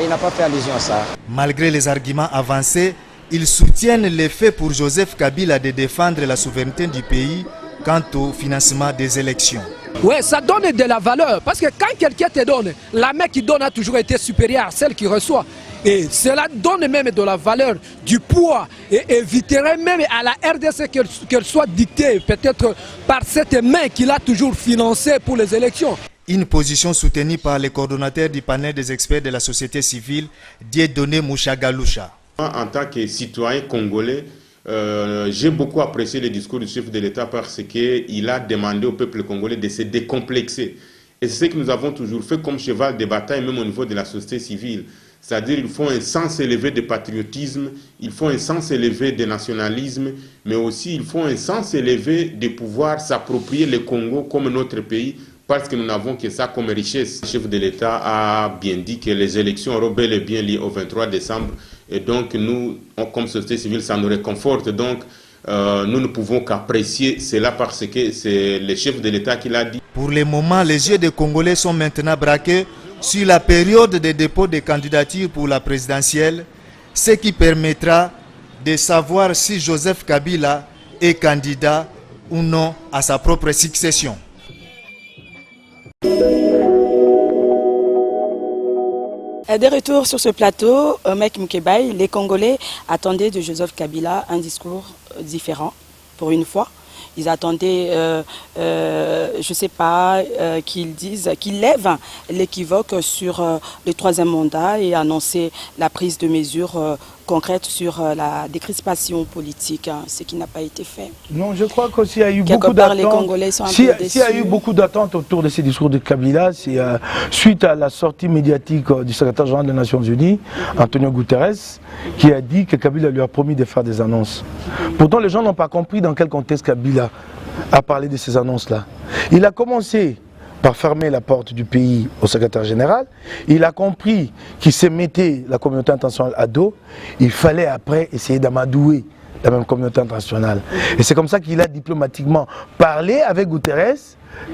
il n'a pas fait allusion à ça. Malgré les arguments avancés, ils soutiennent l'effet pour Joseph Kabila de défendre la souveraineté du pays quant au financement des élections. Oui, ça donne de la valeur, parce que quand quelqu'un te donne, la main qui donne a toujours été supérieure à celle qui reçoit. Et cela donne même de la valeur, du poids, et éviterait même à la RDC qu'elle soit dictée peut-être par cette main qu'il a toujours financée pour les élections. Une position soutenue par les coordonnateurs du panel des experts de la société civile, Dieudonné Mouchagaloucha. En tant que citoyen congolais, j'ai beaucoup apprécié le discours du chef de l'État parce qu'il a demandé au peuple congolais de se décomplexer. Et c'est ce que nous avons toujours fait comme cheval de bataille, même au niveau de la société civile. C'est-à-dire qu'il faut un sens élevé de patriotisme, il faut un sens élevé de nationalisme, mais aussi il faut un sens élevé de pouvoir s'approprier le Congo comme notre pays, parce que nous n'avons que ça comme richesse. Le chef de l'État a bien dit que les élections auront bel et bien lieu au 23 décembre. Et donc nous, comme société civile, ça nous réconforte. Donc nous ne pouvons qu'apprécier cela parce que c'est le chef de l'État qui l'a dit. Pour le moment, les yeux des Congolais sont maintenant braqués sur la période de dépôt des candidatures pour la présidentielle, ce qui permettra de savoir si Joseph Kabila est candidat ou non à sa propre succession. De retour sur ce plateau, Mike Moukebaï, les Congolais attendaient de Joseph Kabila un discours différent, pour une fois. Ils attendaient, je ne sais pas, qu'il lève l'équivoque sur le troisième mandat et annoncer la prise de mesures concrètes sur la décrispation politique, hein, ce qui n'a pas été fait. Non, je crois qu'aussi il y a eu beaucoup d'attentes. Les Congolais sont un peu déçus. S'il y a eu beaucoup d'attentes autour de ces discours de Kabila, c'est suite à la sortie médiatique du secrétaire général des Nations Unies, Antonio Guterres, qui a dit que Kabila lui a promis de faire des annonces. Pourtant, les gens n'ont pas compris dans quel contexte Kabila a parlé de ces annonces-là. Il a commencé par fermer la porte du pays au secrétaire général. Il a compris qu'il se mettait la communauté internationale à dos. Il fallait après essayer d'amadouer la même communauté internationale. Et c'est comme ça qu'il a diplomatiquement parlé avec Guterres,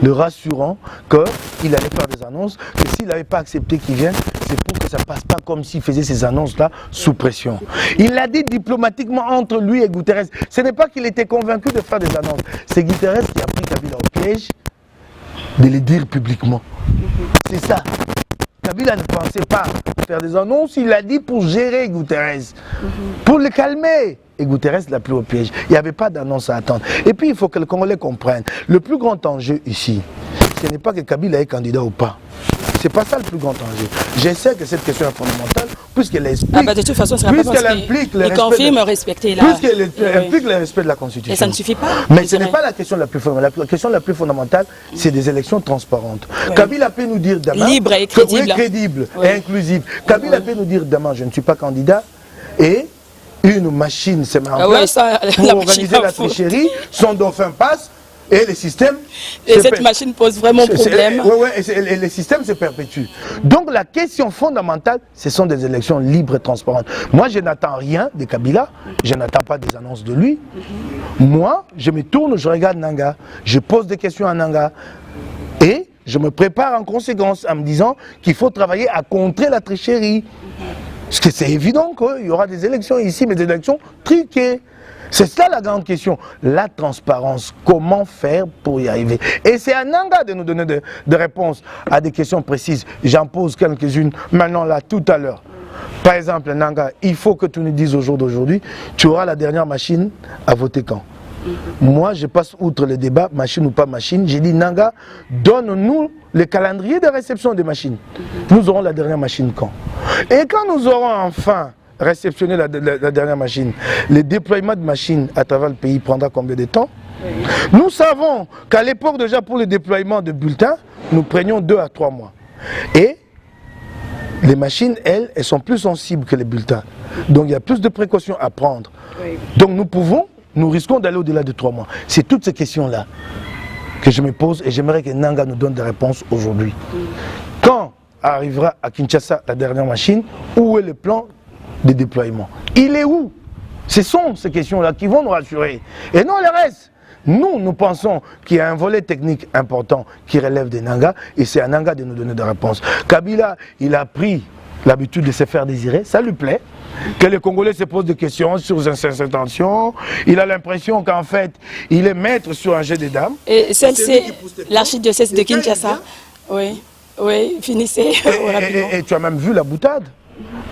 le rassurant qu'il allait faire des annonces, que s'il n'avait pas accepté qu'il vienne, c'est pour que ça ne passe pas comme s'il faisait ces annonces-là sous pression. Il l'a dit diplomatiquement entre lui et Guterres. Ce n'est pas qu'il était convaincu de faire des annonces, c'est Guterres qui a pris Kabila au piège de les dire publiquement. C'est ça. Kabila ne pensait pas faire des annonces, il l'a dit pour gérer Guterres, pour le calmer. Et Guterres l'a pris au piège. Il n'y avait pas d'annonce à attendre. Et puis il faut que les Congolais comprennent, le plus grand enjeu ici, ce n'est pas que Kabila est candidat ou pas. C'est pas ça le plus grand enjeu. Je sais que cette question est fondamentale, puisqu'elle explique, de toute façon, puisqu'elle implique le respect, implique le respect de la Constitution. Et ça ne suffit pas. Mais ce n'est pas la question la plus fondamentale. La question la plus fondamentale, c'est des élections transparentes. Kabila peut nous dire demain, libre et crédible, crédible et inclusive. Kabila peut nous dire demain, je ne suis pas candidat, et une machine se met en place pour organiser la tricherie, son dauphin passe, et le système... Et cette machine pose vraiment problème. Et le système se perpétue. Donc la question fondamentale, ce sont des élections libres et transparentes. Moi, je n'attends rien de Kabila, je n'attends pas des annonces de lui. Moi, je me tourne, je regarde Nanga, je pose des questions à Nanga, et je me prépare en conséquence en me disant qu'il faut travailler à contrer la tricherie. Parce que c'est évident qu'il y aura des élections ici, mais des élections truquées. C'est ça la grande question, la transparence. Comment faire pour y arriver? Et c'est à Nanga de nous donner des réponses à des questions précises. J'en pose quelques-unes maintenant là, tout à l'heure. Par exemple, Nanga, il faut que tu nous dises au jour d'aujourd'hui, tu auras la dernière machine à voter quand? Moi, je passe outre le débat, machine ou pas machine. J'ai dit, Nanga, donne-nous le calendrier de réception des machines. Nous aurons la dernière machine quand? Et quand nous aurons enfin réceptionné la dernière machine, le déploiement de machines à travers le pays prendra combien de temps? Nous savons qu'à l'époque déjà pour le déploiement de bulletins, nous prenions 2 à 3 mois. Et les machines, elles sont plus sensibles que les bulletins. Donc il y a plus de précautions à prendre. Donc nous risquons d'aller au-delà de 3 mois. C'est toutes ces questions-là que je me pose et j'aimerais que Nanga nous donne des réponses aujourd'hui. Quand arrivera à Kinshasa la dernière machine? Où est le plan de déploiement? Il est où? Ce sont ces questions-là qui vont nous rassurer. Et non le reste. Nous pensons qu'il y a un volet technique important qui relève de Nanga et c'est à Nanga de nous donner des réponses. Kabila, il a pris l'habitude de se faire désirer, ça lui plaît. Que les Congolais se posent des questions sur ses intentions. Il a l'impression qu'en fait, il est maître sur un jeu de dames. Et celle-ci, l'archidiocèse de Kinshasa. Oui, finissez. Et tu as même vu la boutade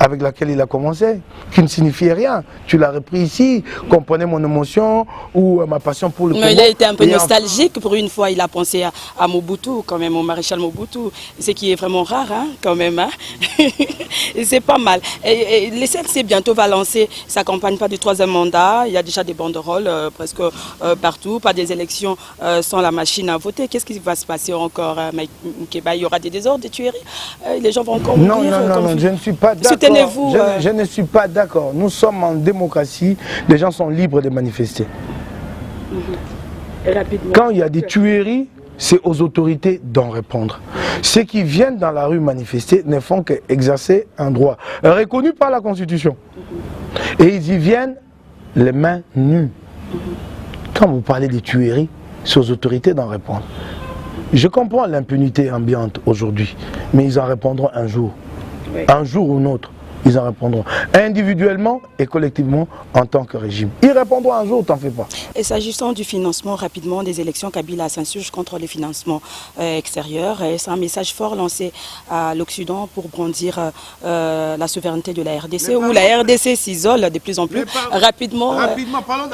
avec laquelle il a commencé, qui ne signifiait rien. Tu l'as repris ici, comprenez mon émotion ou ma passion pour le Congo. Il a été un peu nostalgique pour une fois, il a pensé à Mobutu, quand même, au maréchal Mobutu, ce qui est vraiment rare, hein, quand même. Hein. C'est pas mal. Et le CNC bientôt va lancer sa campagne pas du 3e mandat, il y a déjà des banderoles presque partout, pas des élections sans la machine à voter. Qu'est-ce qui va se passer encore, Mike Mukeba? Il y aura des désordres, des tueries? Les gens vont encore mourir? Non, je ne suis pas d'accord. Soutenez-vous. Je ne suis pas d'accord. Nous sommes en démocratie, les gens sont libres de manifester. Quand il y a des tueries, c'est aux autorités d'en répondre. Ceux qui viennent dans la rue manifester ne font qu'exercer un droit reconnu par la Constitution. Et ils y viennent les mains nues. Quand vous parlez des tueries, c'est aux autorités d'en répondre. Je comprends l'impunité ambiante aujourd'hui, mais ils en répondront un jour. Un jour ou un autre, ils en répondront individuellement et collectivement en tant que régime. Ils répondront un jour, t'en fais pas. Et s'agissant du financement rapidement des élections, Kabila s'insurge contre les financements extérieurs. Et c'est un message fort lancé à l'Occident pour brandir la souveraineté de la RDC, où la RDC s'isole de plus en plus. Rapidement,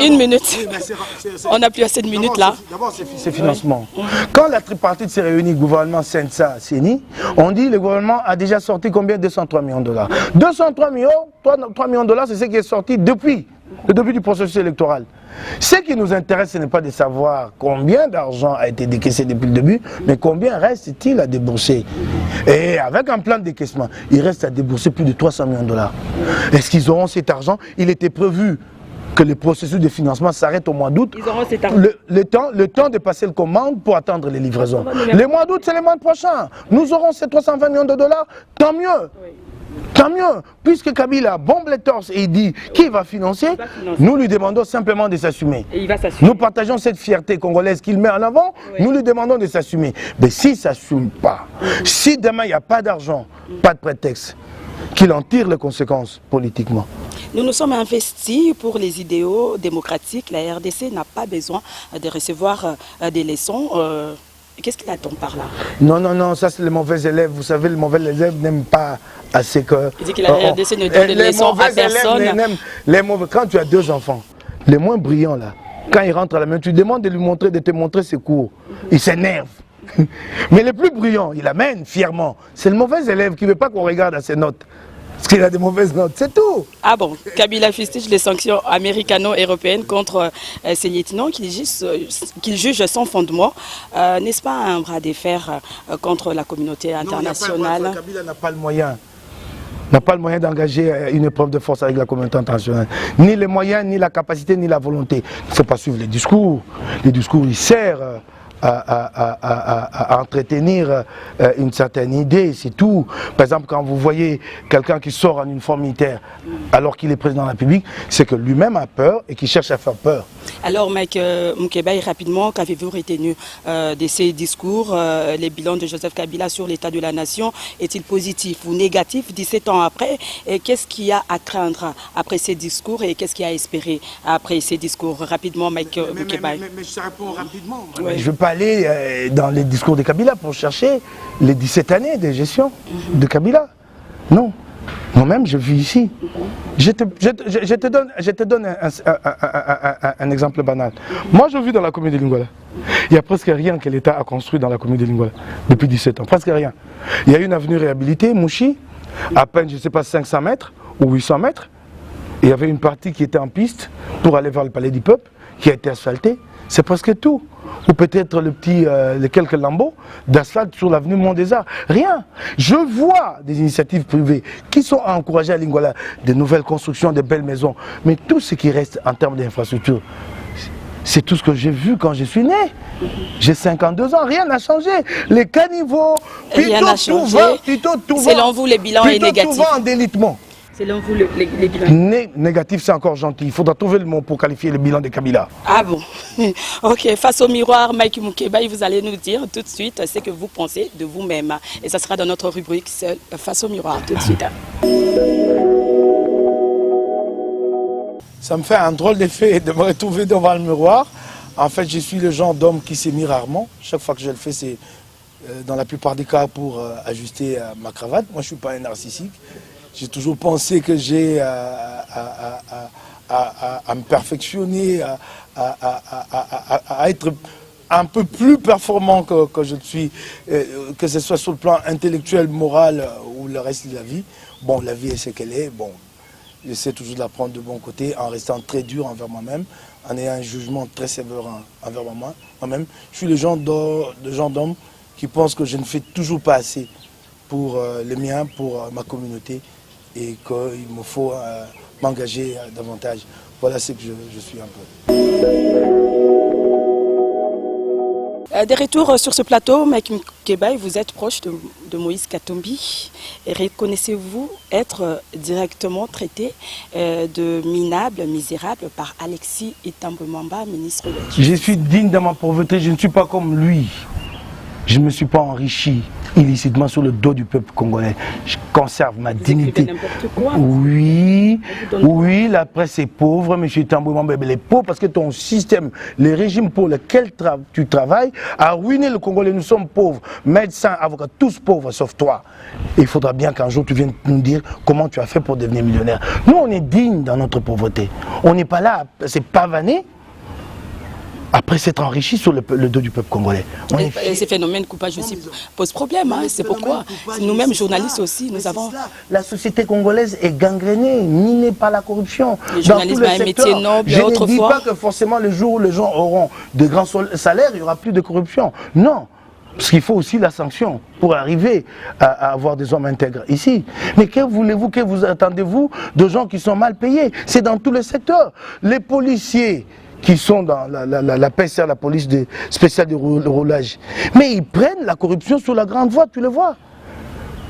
une minute. Oui, on n'a plus assez de minutes là. D'abord, c'est financement. Quand la tripartite s'est réunie, gouvernement Sensa, Seni, on dit que le gouvernement a déjà sorti combien? 203 millions de dollars. 203 millions, 3 millions de dollars, c'est ce qui est sorti depuis le début du processus électoral. Ce qui nous intéresse, ce n'est pas de savoir combien d'argent a été décaissé depuis le début, mais combien reste-t-il à débourser. Et avec un plan de décaissement, il reste à débourser plus de 300 millions de dollars. Est-ce qu'ils auront cet argent? Il était prévu que le processus de financement s'arrête au mois d'août. Le temps de passer le commande pour attendre les livraisons. Le mois d'août, c'est le mois prochain. Nous aurons ces 320 millions de dollars, tant mieux. Tant mieux, puisque Kabila bombe les torses et il dit qui va financer, nous lui demandons simplement de s'assumer. Nous partageons cette fierté congolaise qu'il met en avant, nous lui demandons de s'assumer. Mais s'il ne s'assume pas, si demain il n'y a pas d'argent, pas de prétexte, qu'il en tire les conséquences politiquement. Nous nous sommes investis pour les idéaux démocratiques. La RDC n'a pas besoin de recevoir des leçons. Qu'est-ce qu'il attend par là? Non, non, non, ça c'est les mauvais élèves. Vous savez, les mauvais élèves n'aiment pas assez que... Il dit que la RDC ne donne de leçons à personne. Quand tu as 2 enfants, les moins brillants là, quand ils rentrent à la main, tu demandes de lui montrer, de te montrer ses cours. Il s'énerve. Mais les plus brillants, il amène fièrement. C'est le mauvais élève qui ne veut pas qu'on regarde à ses notes. Parce qu'il a des mauvaises notes, c'est tout. Ah bon, Kabila fustige les sanctions américano-européennes contre ces lieutenants qu'il juge sans fondement. N'est-ce pas un bras de fer contre la communauté internationale? Non, Kabila n'a pas le moyen. N'a pas le moyen d'engager une épreuve de force avec la communauté internationale. Ni les moyens, ni la capacité, ni la volonté. Il ne faut pas suivre les discours. Les discours, ils servent à entretenir une certaine idée, c'est tout. Par exemple, quand vous voyez quelqu'un qui sort en uniforme militaire alors qu'il est président de la République, c'est que lui-même a peur et qu'il cherche à faire peur. Alors, Mike Moukébaï, rapidement, qu'avez-vous retenu de ces discours? Les bilans de Joseph Kabila sur l'état de la nation est-il positif ou négatif 17 ans après? Et qu'est-ce qu'il y a à craindre après ces discours et qu'est-ce qu'il y a à espérer après ces discours? Rapidement, Mike Moukébaï. Mais je réponds rapidement. Ouais. Je ne veux pas aller dans les discours de Kabila pour chercher les 17 années de gestion de Kabila. Non. Moi-même, je vis ici. Je te donne un exemple banal. Moi, je vis dans la commune de Lingouala. Il n'y a presque rien que l'État a construit dans la commune de Lingouala depuis 17 ans. Presque rien. Il y a une avenue réhabilitée, Mouchi, à peine, je ne sais pas, 500 mètres ou 800 mètres. Et il y avait une partie qui était en piste pour aller vers le palais du peuple, qui a été asphaltée. C'est presque tout. Ou peut-être les quelques lambeaux d'asphalte sur l'avenue Mont-des-Arts. Rien. Je vois des initiatives privées qui sont encouragées à Lingouala, de nouvelles constructions, de belles maisons. Mais tout ce qui reste en termes d'infrastructure, c'est tout ce que j'ai vu quand je suis né. J'ai 52 ans, rien n'a changé. Les caniveaux, rien n'a changé. Selon vous, le bilan est négatif. Tout va en délitement. Selon vous, les bilans négatif, c'est encore gentil. Il faudra trouver le mot pour qualifier le bilan de Kabila. Ah bon. Ok, face au miroir, Mike Moukébaï, vous allez nous dire tout de suite ce que vous pensez de vous-même. Et ça sera dans notre rubrique Face au miroir, tout de suite. Ça me fait un drôle d'effet de me retrouver devant le miroir. En fait, je suis le genre d'homme qui s'est mis rarement. Chaque fois que je le fais, c'est dans la plupart des cas pour ajuster ma cravate. Moi, je ne suis pas un narcissique. J'ai toujours pensé que j'ai à me perfectionner, à être un peu plus performant que je suis, que ce soit sur le plan intellectuel, moral ou le reste de la vie. Bon, la vie est ce qu'elle est. Bon, j'essaie toujours de la prendre de bon côté en restant très dur envers moi-même, en ayant un jugement très sévère envers moi-même. Je suis le genre d'homme qui pense que je ne fais toujours pas assez pour les miens, pour ma communauté, et qu'il me faut m'engager davantage. Voilà ce que je suis un peu. Des retours sur ce plateau, Mike Moukébaï, vous êtes proche de Moïse Katumbi. Reconnaissez-vous être directement traité de minable, misérable par Alexis Itambwe-Mwamba, ministre de la Justice? Je suis digne de ma pauvreté, je ne suis pas comme lui. Je ne me suis pas enrichi illicitement sur le dos du peuple congolais. Je conserve ma dignité. Oui, oui, la presse est pauvre, M. Itambwe-Mwamba, elle est pauvre parce que ton système, le régime pour lequel tu travailles, a ruiné le Congolais. Nous sommes pauvres, médecins, avocats, tous pauvres sauf toi. Et il faudra bien qu'un jour tu viennes nous dire comment tu as fait pour devenir millionnaire. Nous, on est dignes dans notre pauvreté. On n'est pas là, c'est pavaner. Après s'être enrichi sur le dos du peuple congolais. Et ces phénomènes coupage aussi posent problème. Hein, c'est pourquoi nous-mêmes, journalistes aussi, nous avons... La société congolaise est gangrénée, minée par la corruption. Le journalisme est un métier noble. Je ne dis pas que forcément le jour où les gens auront de grands salaires, il n'y aura plus de corruption. Non. Parce qu'il faut aussi la sanction pour arriver à avoir des hommes intègres ici. Mais que voulez-vous, que vous attendez-vous de gens qui sont mal payés? C'est dans tous les secteurs. Les policiers qui sont dans la PSR, la police spéciale de roulage. Mais ils prennent la corruption sur la grande voie, tu le vois.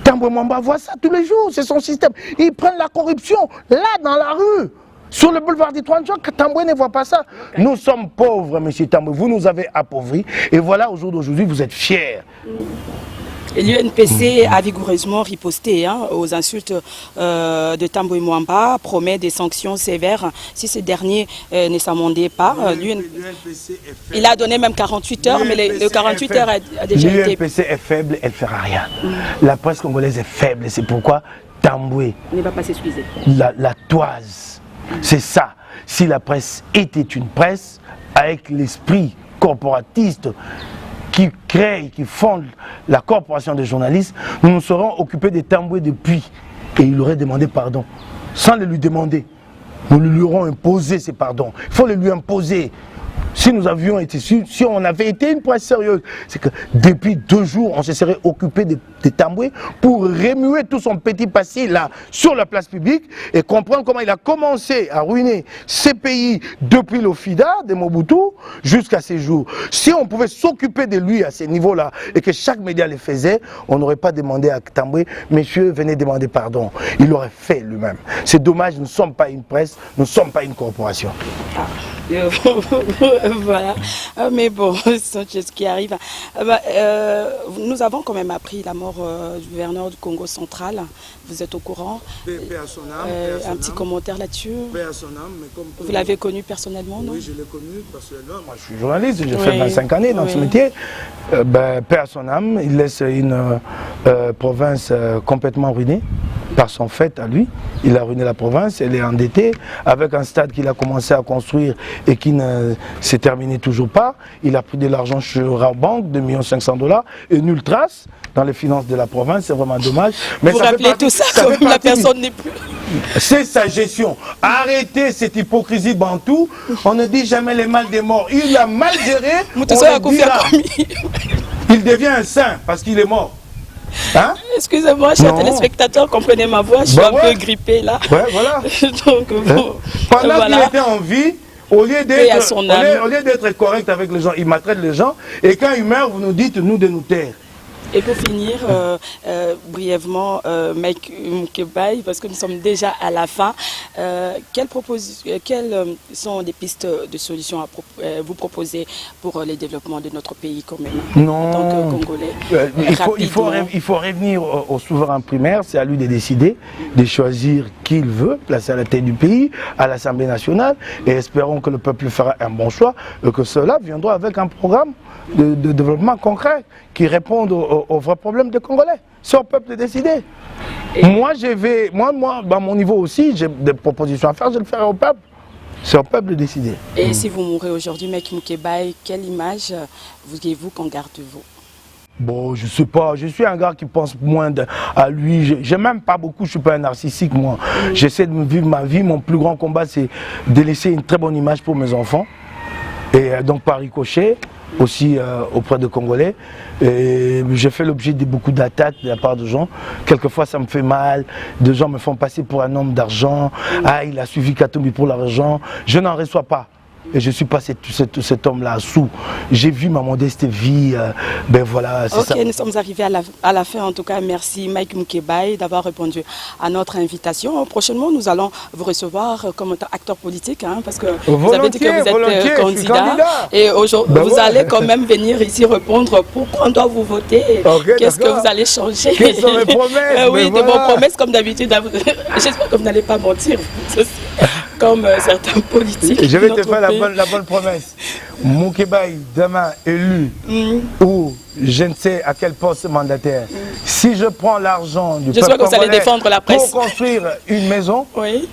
Tamboué Mwamba voit ça tous les jours, c'est son système. Ils prennent la corruption là dans la rue. Sur le boulevard des 30 jours, Tamboué ne voit pas ça. Nous sommes pauvres, monsieur Tamboué. Vous nous avez appauvris. Et voilà, au jour d'aujourd'hui, vous êtes fiers. Et l'UNPC a vigoureusement riposté aux insultes de Tamboué Mwamba, promet des sanctions sévères si ce dernier ne s'amendait pas. Il a donné même 48 heures, mais le 48 heures a déjà été... L'UNPC est faible, elle ne fera rien. La presse congolaise est faible, c'est pourquoi Tamboué ne va pas s'excuser. La toise. C'est ça. Si la presse était une presse avec l'esprit corporatiste qui crée, qui fonde la corporation des journalistes, nous nous serons occupés de Tamboué depuis. Et il aurait demandé pardon. Sans le lui demander. Nous lui aurons imposé ces pardons. Il faut le lui imposer. Si nous avions été, si on avait été une presse sérieuse, c'est que depuis 2 jours, on se serait occupé de Tamboué pour remuer tout son petit passé là sur la place publique et comprendre comment il a commencé à ruiner ces pays depuis l'Ofida de Mobutu jusqu'à ces jours. Si on pouvait s'occuper de lui à ces niveaux-là et que chaque média le faisait, on n'aurait pas demandé à Tamboué, messieurs, venez demander pardon. Il l'aurait fait lui-même. C'est dommage, nous ne sommes pas une presse, nous ne sommes pas une corporation. Voilà, mais bon, c'est ce qui arrive. Nous avons quand même appris la mort du gouverneur du Congo central. Vous êtes au courant? Un petit commentaire là-dessus. Vous l'avez connu personnellement, non? Oui, je l'ai connu personnellement. Moi, je suis journaliste, j'ai fait 25 années dans ce métier. Paix à son âme, il laisse une province complètement ruinée par son fait à lui. Il a ruiné la province, elle est endettée avec un stade qu'il a commencé à construire et qui ne s'est terminé toujours pas. Il a pris de l'argent sur Rabobank, 2 500 000 $ et nulle trace dans les finances de la province, c'est vraiment dommage. Mais vous rappelez tout ça comme la personne n'est plus... C'est sa gestion. Arrêtez cette hypocrisie bantou. On ne dit jamais les mal des morts. Il a mal géré, on le dira. Il devient un saint parce qu'il est mort. Hein? Excusez-moi, chers téléspectateurs, comprenez ma voix, je suis un peu grippée là. Ouais, voilà. Donc, pendant qu'il était en vie, au lieu d'être correct avec les gens, il maltraite les gens. Et quand il meurt, vous nous dites, nous, de nous taire. Et pour finir, brièvement, Mike Moukebaï, parce que nous sommes déjà à la fin, quelles sont les pistes de solutions à vous proposer pour le développement de notre pays quand même, en tant que Congolais? Il faut revenir au souverain primaire, c'est à lui de décider, de choisir qui il veut, placer à la tête du pays, à l'Assemblée nationale, et espérons que le peuple fera un bon choix, et que cela viendra avec un programme de développement concret qui répondent aux vrais problèmes des Congolais. C'est au peuple de décider. Moi, à mon niveau aussi, j'ai des propositions à faire, je le ferai au peuple. C'est au peuple de décider. Et si vous mourrez aujourd'hui, Mike Moukebaï, quelle image voudriez-vous qu'on garde de vous? Bon, je sais pas, je suis un gars qui pense moins à lui, je m'aime pas beaucoup, je suis pas un narcissique moi. J'essaie de vivre ma vie, mon plus grand combat c'est de laisser une très bonne image pour mes enfants. Et donc par ricochet, aussi auprès de Congolais. J'ai fait l'objet de beaucoup d'attaques de la part de gens. Quelquefois ça me fait mal, des gens me font passer pour un homme d'argent. Ah, il a suivi Katumbi pour l'argent. Je n'en reçois pas. Et je ne suis pas cet homme-là sous. J'ai vu ma modeste vie. Ben voilà, c'est ça. Ok, nous sommes arrivés à la fin. En tout cas, merci Mike Moukebaï d'avoir répondu à notre invitation. Prochainement, nous allons vous recevoir comme acteur politique, hein, parce que vous avez dit que vous êtes candidat. Et aujourd'hui, vous allez quand même venir ici répondre pourquoi on doit vous voter. Qu'est-ce que vous allez changer? Quelles sont mes promesses? Oui, de vos promesses comme d'habitude. J'espère que vous n'allez pas mentir. Comme certains politiques. Je vais te faire la bonne promesse. Moukebaï, demain élu, ou je ne sais à quel poste mandataire, si je prends l'argent du peuple congolais pour construire une maison,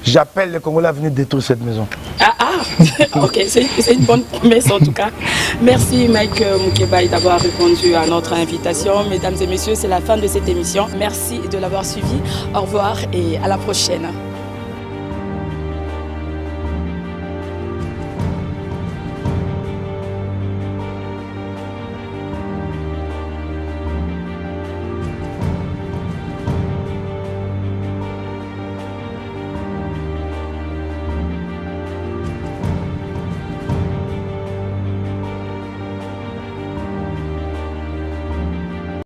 j'appelle les Congolais à venir détruire cette maison. Ok, c'est une bonne promesse en tout cas. Merci Mike Moukebaï d'avoir répondu à notre invitation. Mesdames et messieurs, c'est la fin de cette émission. Merci de l'avoir suivi. Au revoir et à la prochaine.